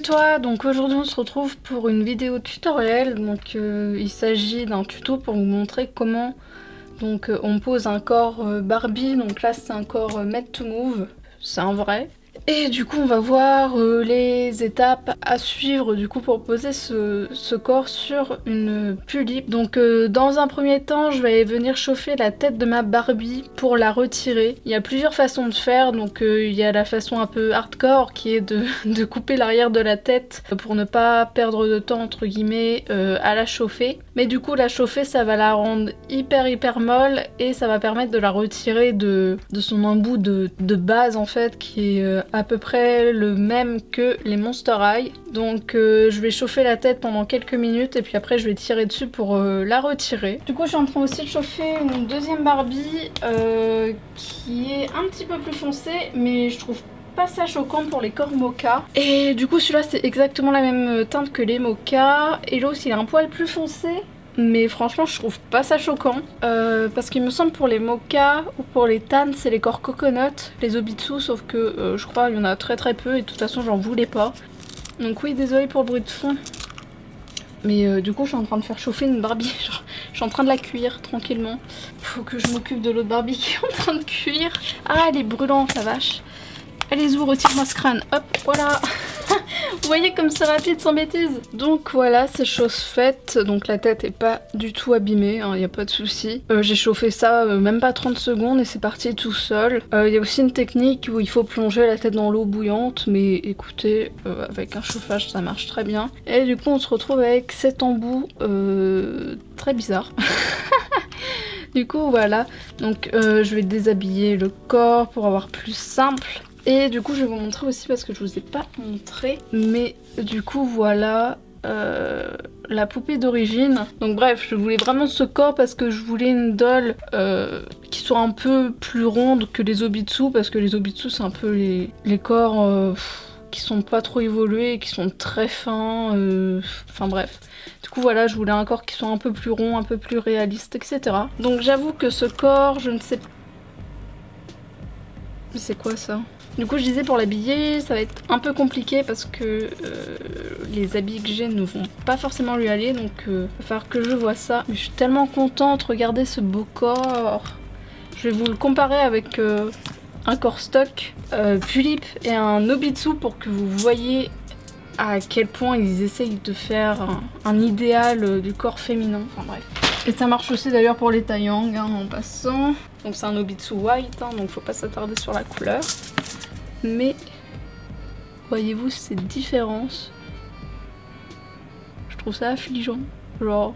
Salut toi, donc aujourd'hui on se retrouve pour une vidéo tutoriel. Donc il s'agit d'un tuto pour vous montrer comment on pose un corps Barbie. Donc là c'est un corps Made to Move, c'est un vrai. Et du coup on va voir les étapes à suivre du coup pour poser ce corps sur une pulipe. Donc dans un premier temps je vais venir chauffer la tête de ma Barbie pour la retirer. Il y a plusieurs façons de faire, donc il y a la façon un peu hardcore qui est de couper l'arrière de la tête pour ne pas perdre de temps entre guillemets à la chauffer. Mais du coup la chauffer ça va la rendre hyper molle et ça va permettre de la retirer de son embout de base en fait qui est à peu près le même que les Monster High. Donc je vais chauffer la tête pendant quelques minutes et puis après je vais tirer dessus pour la retirer. Du coup je suis en train aussi de chauffer une deuxième Barbie qui est un petit peu plus foncée mais je trouve pas ça choquant pour les corps mocha. Et du coup celui-là c'est exactement la même teinte que les mocha et l'autre il est un poil plus foncé. Mais franchement je trouve pas ça choquant parce qu'il me semble pour les mocha ou pour les tan c'est les corps coconut, les obitsu, sauf que je crois il y en a très peu et de toute façon j'en voulais pas. Donc oui désolée pour le bruit de fond. Mais du coup je suis en train de faire chauffer une Barbie, genre, je suis en train de la cuire tranquillement. Faut que je m'occupe de l'autre Barbie qui est en train de cuire. Ah elle est brûlante la vache. Allez-y, retire-moi ce crâne, hop, voilà. Vous voyez comme c'est rapide sans bêtises. Donc voilà, c'est chose faite. Donc la tête est pas du tout abîmée, hein, y a pas de souci. J'ai chauffé ça même pas 30 secondes et c'est parti tout seul. Y a aussi une technique où il faut plonger la tête dans l'eau bouillante, mais écoutez, avec un chauffage ça marche très bien. Et du coup on se retrouve avec cet embout très bizarre. Du coup voilà, donc je vais déshabiller le corps pour avoir plus simple. Et du coup je vais vous montrer aussi parce que je vous ai pas montré, mais du coup voilà la poupée d'origine. Donc bref, je voulais vraiment ce corps parce que je voulais une doll qui soit un peu plus ronde que les obitsu, parce que les obitsu c'est un peu les corps qui sont pas trop évolués et qui sont très fins, enfin bref. Du coup voilà, je voulais un corps qui soit un peu plus rond, un peu plus réaliste, etc. Donc j'avoue que ce corps, je ne sais pas... Mais c'est quoi ça? Du coup je disais pour l'habiller ça va être un peu compliqué parce que les habits que j'ai ne vont pas forcément lui aller, donc il va falloir que je vois ça. Mais je suis tellement contente, regardez ce beau corps. Je vais vous le comparer avec un corps stock Pulip et un Obitsu pour que vous voyez à quel point ils essayent de faire un idéal du corps féminin, enfin bref. Et ça marche aussi d'ailleurs pour les Taeyang hein, en passant. Donc c'est un Obitsu white, hein, donc faut pas s'attarder sur la couleur. Mais voyez-vous ces différences? Je trouve ça affligeant. Genre,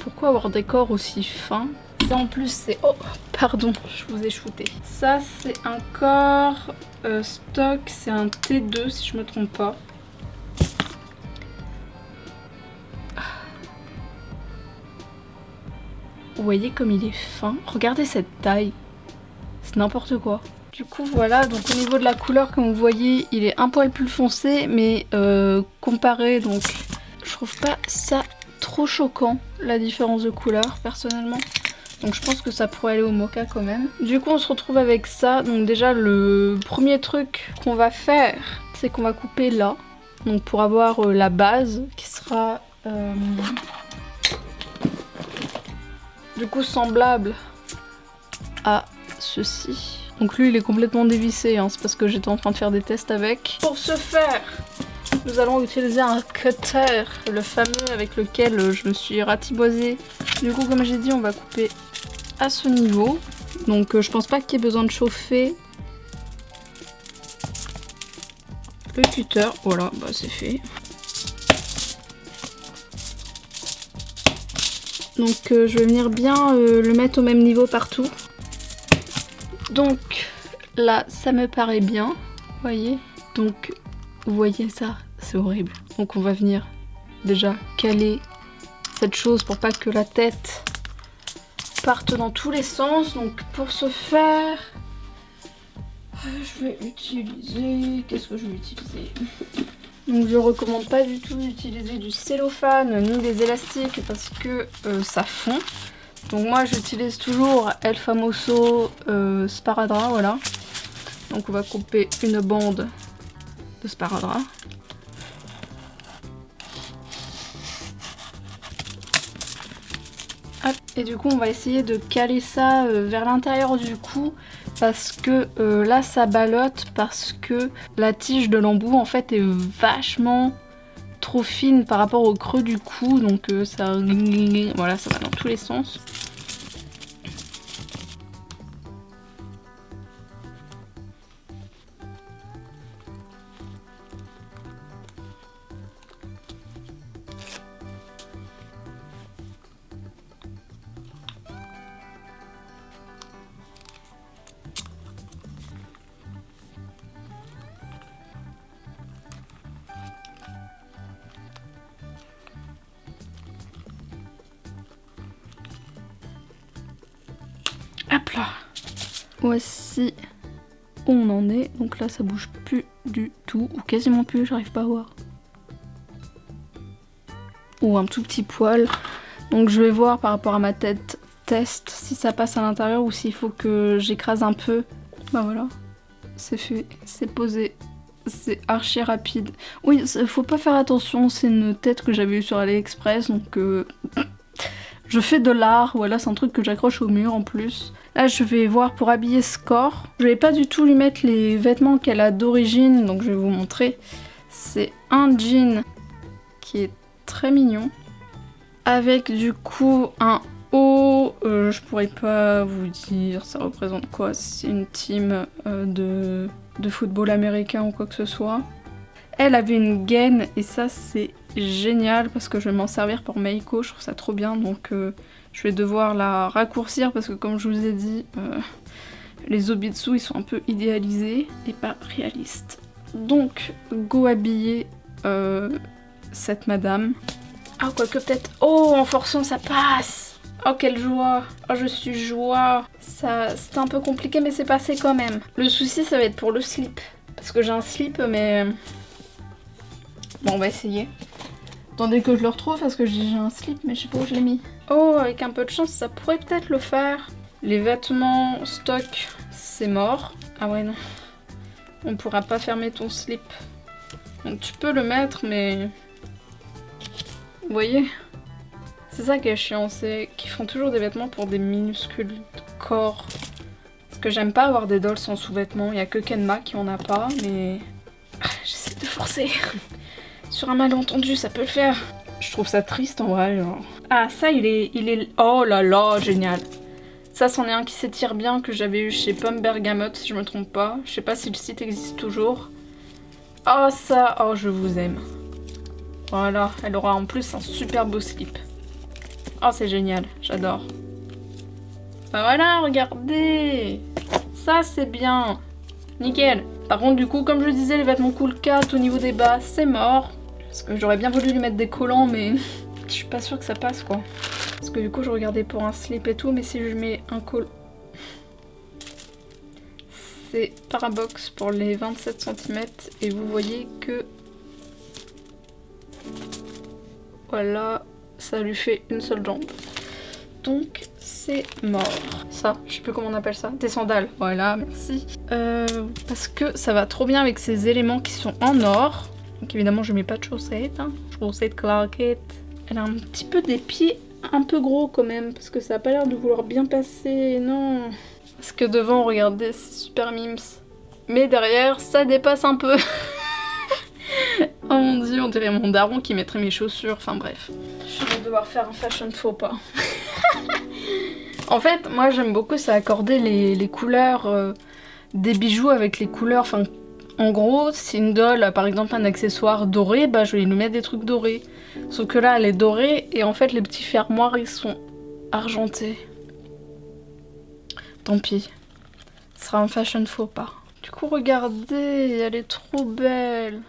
pourquoi avoir des corps aussi fins? Ça en plus c'est... Oh pardon, je vous ai shooté. Ça c'est un corps stock, c'est un T2 si je me trompe pas. Vous voyez comme il est fin? Regardez cette taille. C'est n'importe quoi. Du coup voilà, donc au niveau de la couleur comme vous voyez il est un poil plus foncé, mais comparé donc je trouve pas ça trop choquant la différence de couleur personnellement. Donc je pense que ça pourrait aller au mocha quand même. Du coup on se retrouve avec ça. Donc déjà le premier truc qu'on va faire c'est qu'on va couper là. Donc pour avoir la base qui sera du coup semblable à ceci. Donc lui il est complètement dévissé, hein, c'est parce que j'étais en train de faire des tests avec. Pour ce faire, nous allons utiliser un cutter, le fameux avec lequel je me suis ratiboisée. Du coup comme j'ai dit on va couper à ce niveau. Donc je pense pas qu'il y ait besoin de chauffer le cutter. Voilà, bah c'est fait. Donc je vais venir bien le mettre au même niveau partout. Donc là ça me paraît bien, vous voyez. Donc vous voyez ça, c'est horrible. Donc on va venir déjà caler cette chose pour pas que la tête parte dans tous les sens. Donc pour ce faire, je vais utiliser... Qu'est-ce que je vais utiliser? Donc je recommande pas du tout d'utiliser du cellophane ni des élastiques parce que ça fond. Donc moi j'utilise toujours El Famoso Sparadrap, voilà. Donc on va couper une bande de sparadrap. Hop. Et du coup on va essayer de caler ça vers l'intérieur du cou parce que là ça ballotte parce que la tige de l'embout en fait est vachement trop fine par rapport au creux du cou, donc ça... Voilà, ça va dans tous les sens. Hop là. Voici où on en est. Donc là ça bouge plus du tout, ou quasiment plus, j'arrive pas à voir. Ou un tout petit poil. Donc je vais voir par rapport à ma tête test si ça passe à l'intérieur ou s'il faut que j'écrase un peu. Bah voilà, c'est fait, c'est posé. C'est archi rapide. Oui, faut pas faire attention, c'est une tête que j'avais eue sur AliExpress, donc je fais de l'art, voilà, c'est un truc que j'accroche au mur en plus. Là, je vais voir pour habiller Score. Je vais pas du tout lui mettre les vêtements qu'elle a d'origine, donc je vais vous montrer. C'est un jean qui est très mignon, avec du coup un haut, je pourrais pas vous dire ça représente quoi, c'est une team de football américain ou quoi que ce soit. Elle avait une gaine et ça c'est génial parce que je vais m'en servir pour Meiko, je trouve ça trop bien, donc je vais devoir la raccourcir parce que comme je vous ai dit, les Obitsu ils sont un peu idéalisés et pas réalistes. Donc go habiller cette madame. Ah quoique peut-être... Oh, en forçant ça passe. Oh quelle joie. Oh je suis joie. Ça c'était un peu compliqué mais c'est passé quand même. Le souci ça va être pour le slip. Parce que j'ai un slip mais... Bon on va essayer. Attendez que je le retrouve parce que j'ai un slip mais je sais pas où je l'ai mis. Oh avec un peu de chance ça pourrait peut-être le faire. Les vêtements stock c'est mort. Ah ouais non. On pourra pas fermer ton slip. Donc tu peux le mettre mais... Vous voyez? C'est ça qui est chiant, c'est qu'ils font toujours des vêtements pour des minuscules corps. Parce que j'aime pas avoir des dolls sans sous-vêtements, il y a que Kenma qui en a pas, mais... J'essaie de forcer. Sur un malentendu, ça peut le faire. Je trouve ça triste en vrai, genre. Ah ça il est... Oh là là, génial. Ça c'en est un qui s'étire bien que j'avais eu chez Pomme Bergamote si je me trompe pas. Je sais pas si le site existe toujours. Oh ça, oh je vous aime. Voilà, elle aura en plus un super beau slip. Oh c'est génial, j'adore. Bah voilà, regardez. Ça c'est bien. Nickel. Par contre du coup, comme je disais, les vêtements Cool Cat au niveau des bas, c'est mort. Parce que j'aurais bien voulu lui mettre des collants, mais je suis pas sûre que ça passe quoi. Parce que du coup je regardais pour un slip et tout, mais si je mets un col... C'est Parabox pour les 27 cm et vous voyez que... Voilà, ça lui fait une seule jambe. Donc c'est mort. Ça, je sais plus comment on appelle ça. Des sandales, voilà, merci. Parce que ça va trop bien avec ces éléments qui sont en or. Donc évidemment je mets pas de chaussettes. Hein. Chaussettes claquettes. Elle a un petit peu des pieds un peu gros quand même. Parce que ça a pas l'air de vouloir bien passer. Non. Parce que devant, regardez, c'est super mimes. Mais derrière, ça dépasse un peu. Oh mon dieu, on dirait mon daron qui mettrait mes chaussures, enfin bref. Je vais devoir faire un fashion faux pas. En fait, moi j'aime beaucoup ça accorder les couleurs des bijoux avec les couleurs, enfin en gros, si une doll a par exemple un accessoire doré, bah je vais lui mettre des trucs dorés. Sauf que là elle est dorée et en fait les petits fermoirs ils sont argentés. Tant pis, ce sera un fashion faux pas. Du coup regardez, elle est trop belle.